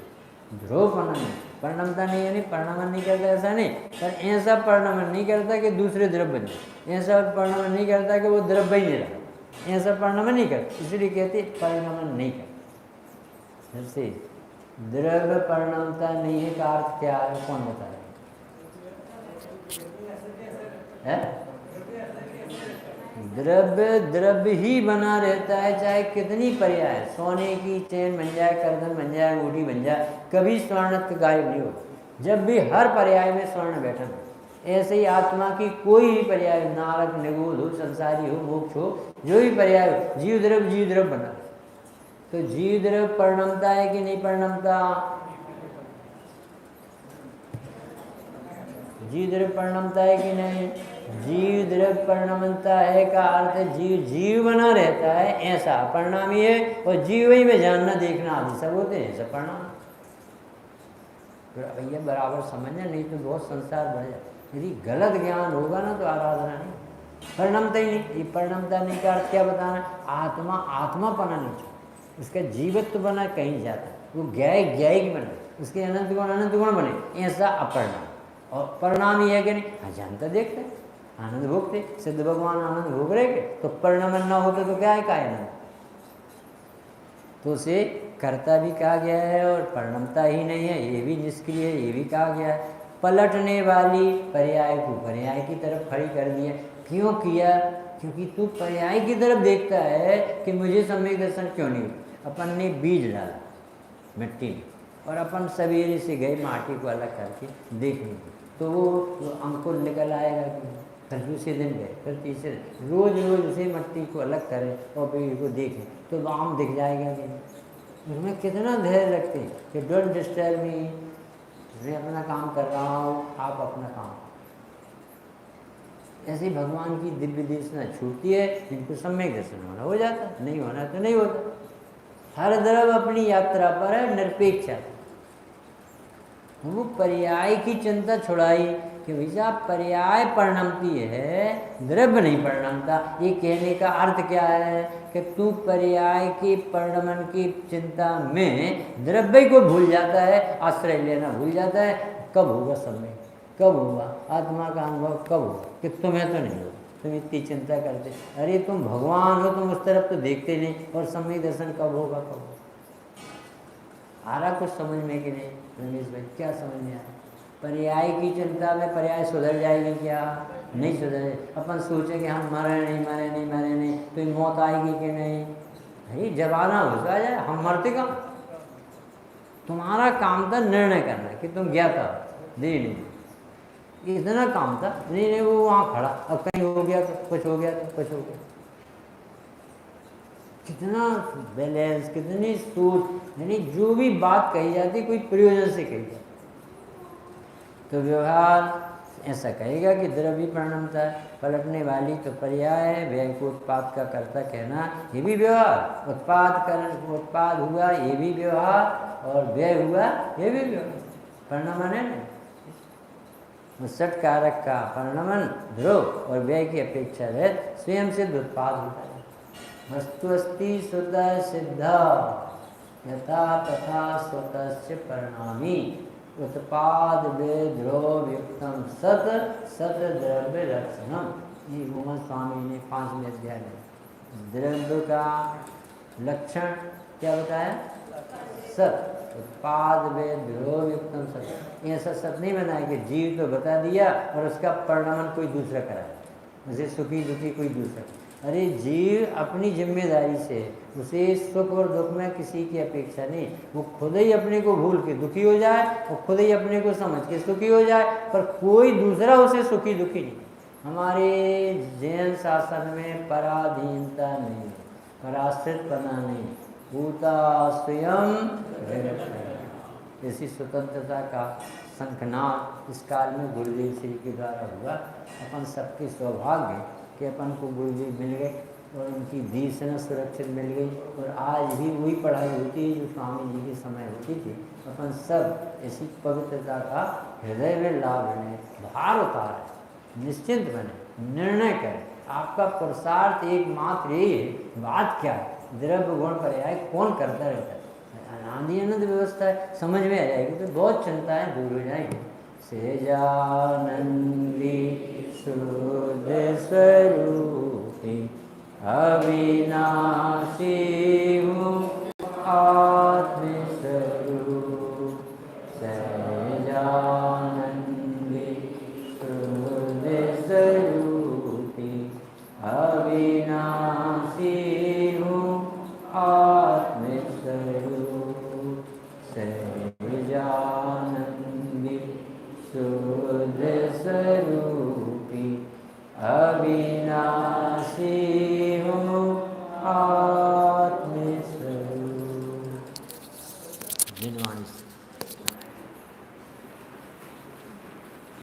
Speaker 1: ध्रुवपना नहीं, परिणमता नहीं यानी परिणमन नहीं करता ऐसा नहीं, पर ऐसा परिणमन नहीं करता कि दूसरे द्रव्य नहीं, ऐसा परिणमन नहीं करता कि वो द्रव्य ही नहीं रहा, ऐसा परिणमन नहीं करता, इसलिए कहते परिणमन नहीं करता। जैसे द्रव्य परिणमता नहीं है का अर्थ क्या है, कौन बता रहे हैं? द्रव्य ही बना रहता है, चाहे कितनी पर्याय, सोने की चेन बन जाए, करदन बन जाए, अंगूठी बन जाए, कभी स्वर्णत्व गायब नहीं होता। जब भी हर पर्याय में स्वर्ण बैठा है, ऐसे ही आत्मा की कोई भी पर्याय, नारक निगूढ़ हो, संसारी हो, मोक्ष हो, जो भी पर्याय हो, जीव द्रव्य बना। तो जीव द्रव्य परिणमता है कि नहीं परिणमता? जीव द्रव्य परिणमता है कि नहीं? जीव द्रव्य परिणमता है का अर्थ जीव जीव बना रहता है, ऐसा परिणामी है। और जीव ही में जानना देखना आदि सब होते हैं, सब परिणाम। भैया बराबर समझना, नहीं तो बहुत संसार बढ़ जाए। यदि गलत ज्ञान होगा ना तो आराधना नहीं, परिणमता ही नहीं। ये परिणमता नहीं का अर्थ क्या बताना? आत्मा आत्मा बना नहीं चाहिए, उसका जीवत्व बना कहीं जाता, वो ज्ञायिक बने, उसके अनंत गुण बने, ऐसा अपरिणाम। और परिणाम ही है कि नहीं? हाँ, जानता देखते आनंद भोगते, सिद्ध भगवान आनंद भोग रहे के, तो परिणाम न होते तो क्या है का आनंद? तो उसे कर्ता भी कहा गया है और परिणमता ही नहीं है, ये भी निष्क्रिय है, ये भी कहा गया है। पलटने वाली पर्याय को पर्याय की तरफ खड़ी कर दिया। क्यों किया? क्योंकि तू पर्याय की तरफ देखता है कि मुझे सम्यक दर्शन क्यों नहीं हुआ। अपन ने बीज डाला मिट्टी में और अपन सवेरे से गए माटी को अलग करके देखने, तो वो अंकुर निकल आएगा कि? फिर दूसरे दिन गए, फिर तीसरे दिन, रोज उसे मट्टी को अलग करें और पेड़ को देखें तो आम दिख जाएगा कि? उसमें कितना धैर्य रखते हैं कि डोंट डिस्टर्ब मी, मैं अपना काम कर रहा हूँ, आप अपना काम। ऐसे ही भगवान की दिव्य देशना छूटती है, जिनको सम्यक दर्शन होना हो जाता, नहीं होना तो नहीं होता। हर द्रव अपनी यात्रा पर है, निरपेक्ष है। वो पर्याय की चिंता छुड़ाई कि भैया पर्याय परिणमती है, द्रव्य नहीं परिणमता। ये कहने का अर्थ क्या है कि तू पर्याय के परिणमन की चिंता में द्रव्य को भूल जाता है, आश्रय लेना भूल जाता है। कब होगा समय? कब होगा आत्मा का अनुभव? कब होगा? कि तुम्हें तो नहीं होगा, तुम इतनी चिंता करते। अरे तुम भगवान हो, तुम उस तरफ तो देखते नहीं। और सम्यक दर्शन कब होगा? कब होगा? आ रहा कुछ समझ में कि नहीं रमेश भाई? क्या समझ में आया? पर्याय की चिंता में पर्याय सुधर जाएगी क्या? नहीं सुधरे। अपन सोचे कि हम मरे नहीं, तो मौत आएगी कि नहीं? भाई जब आना हो तो आ जाए, हम मरते कहाँ? तुम्हारा काम था निर्णय करना कि तुम गया था, नहीं इतना काम था। नहीं वो वहाँ खड़ा, अब कहीं हो गया तो कुछ हो गया, तो कुछ हो गया। कितना बैलेंस, कितनी सोच, यानी जो भी बात कही जाती कोई प्रयोजन से कही जाती। तो व्यवहार ऐसा कहेगा कि द्रव्य परिणमता है, पलटने वाली तो पर्याय है, व्यय को उत्पाद का कर्ता कहना ये भी व्यवहार, उत्पाद हुआ ये भी व्यवहार, और व्यय हुआ ये भी व्यवहार। परिणमन है ना, सट कारक का परिणमन ध्रुव और व्यय की अपेक्षा रहित स्वयं सिद्ध उत्पाद होता है। वस्तु अस्ति स्वतः सिद्धा यथा तथा स्वतः परिणामी उत्पाद ध्रुव युक्तम सत सत द्रव्य लक्षणम। ये मोहन स्वामी ने 5वें अध्याय में द्रव्य का लक्षण क्या बताया? सत। उत्पाद ध्रुव युक्तम सत। ऐसा सत नहीं बनाया कि जीव तो बता दिया और उसका परिणाम कोई दूसरा कराया, उसे सुखी दुखी कोई दूसरा। अरे जीव अपनी जिम्मेदारी से, उसे सुख और दुख में किसी की अपेक्षा नहीं। वो खुद ही अपने को भूल के दुखी हो जाए और खुद ही अपने को समझ के सुखी हो जाए, पर कोई दूसरा उसे सुखी दुखी नहीं। हमारे जैन शासन में पराधीनता नहीं, पराश्रित बना नहीं, भूता स्वयं ऐसी स्वतंत्रता का शंखनाद इस काल में गुरुदेव श्री के द्वारा हुआ। अपन सबके सौभाग्य कि अपन को गुरुदेव मिल गए और उनकी दीक्षाएं सुरक्षित मिल गई, और आज भी वही पढ़ाई होती है जो स्वामी जी के समय होती थी। अपन सब ऐसी पवित्रता का हृदय में लाभ लें, भार उतारें, निश्चिंत बने, निर्णय करें। आपका पुरुषार्थ एकमात्र यही है। बात क्या है? द्रव्य गुण पर्याय कौन करता रहता है? आनंद आनंद व्यवस्था है, समझ में आ जाएगी तो बहुत चिंताएं दूर हो जाएंगी। सेजानंदी शुद्ध स्वरूपी अविनाशी हूँ आत्मस्वरूप। सेजानंदी शुद्ध स्वरूपी अविनाशी हूँ आत्मस्वरूप। सेजानंदी शुद्ध स्वरूप अविनाशी